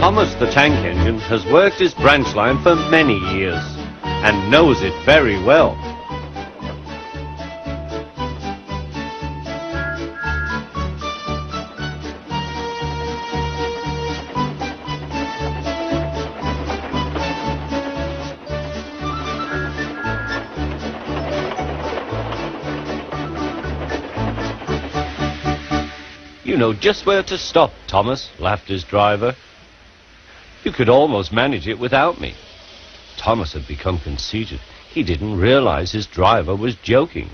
Thomas the Tank Engine has worked his branch line for many years and knows it very well. You know just where to stop, Thomas, laughed his driver. You could almost manage it without me. Thomas had become conceited. He didn't realize his driver was joking.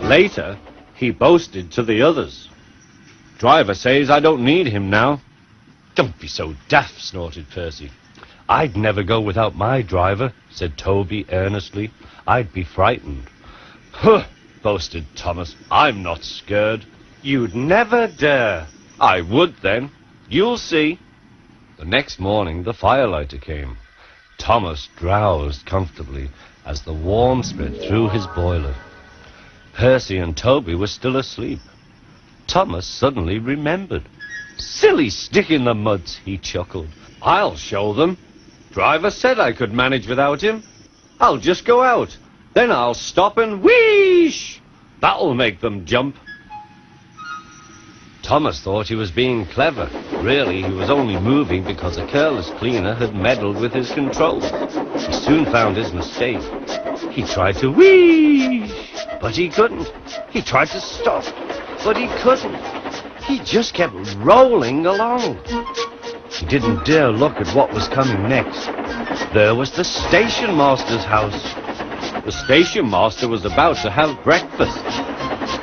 Later, he boasted to the others. Driver says I don't need him now. Don't be so daft, snorted Percy. I'd never go without my driver, said Toby earnestly. I'd be frightened. Huh, boasted Thomas. I'm not scared. You'd never dare. I would then. You'll see. The next morning the firelighter came. Thomas drowsed comfortably as the warmth spread through his boiler. Percy and Toby were still asleep. Thomas suddenly remembered. Silly stick in the muds, he chuckled. I'll show them. Driver said I could manage without him. I'll just go out. Then I'll stop and wheesh! That'll make them jump. Thomas thought he was being clever. Really, he was only moving because a careless cleaner had meddled with his controls. He soon found his mistake. He tried to wheesh, but he couldn't. He tried to stop, but he couldn't. He just kept rolling along. He didn't dare look at what was coming next. There was the station master's house. The station master was about to have breakfast.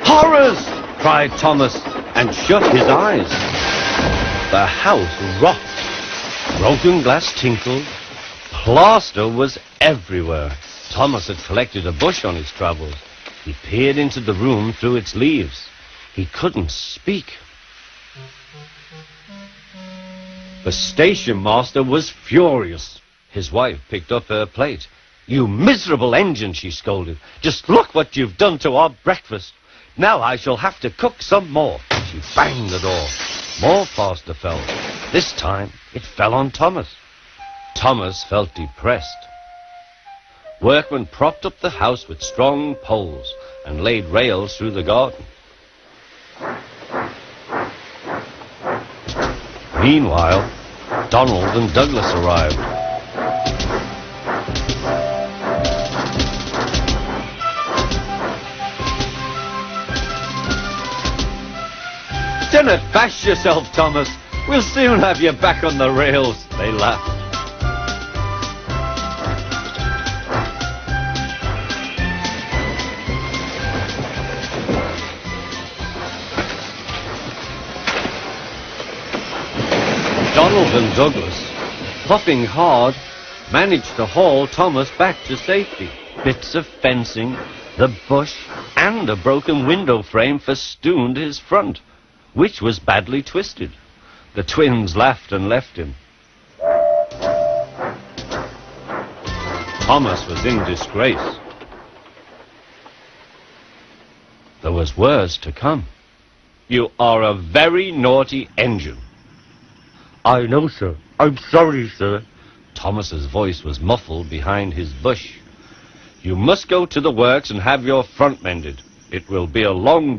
Horrors! Cried Thomas, and shut his eyes. The house rocked. Broken glass tinkled. Plaster was everywhere. Thomas had collected a bush on his travels. He peered into the room through its leaves. He couldn't speak. The station master was furious. His wife picked up her plate. You miserable engine, she scolded. Just look what you've done to our breakfast. Now I shall have to cook some more. She banged the door. More plaster fell. This time it fell on Thomas. Thomas felt depressed. Workmen propped up the house with strong poles and laid rails through the garden. Meanwhile, Donald and Douglas arrived. Don't bash yourself, Thomas. We'll soon have you back on the rails, they laughed. Donald and Douglas, puffing hard, managed to haul Thomas back to safety. Bits of fencing, the bush, and a broken window frame festooned his front, which was badly twisted. The twins laughed and left him. Thomas was in disgrace. There was worse to come. You are a very naughty engine. I know, sir. I'm sorry, sir. Thomas's voice was muffled behind his bush. You must go to the works and have your front mended. It will be a long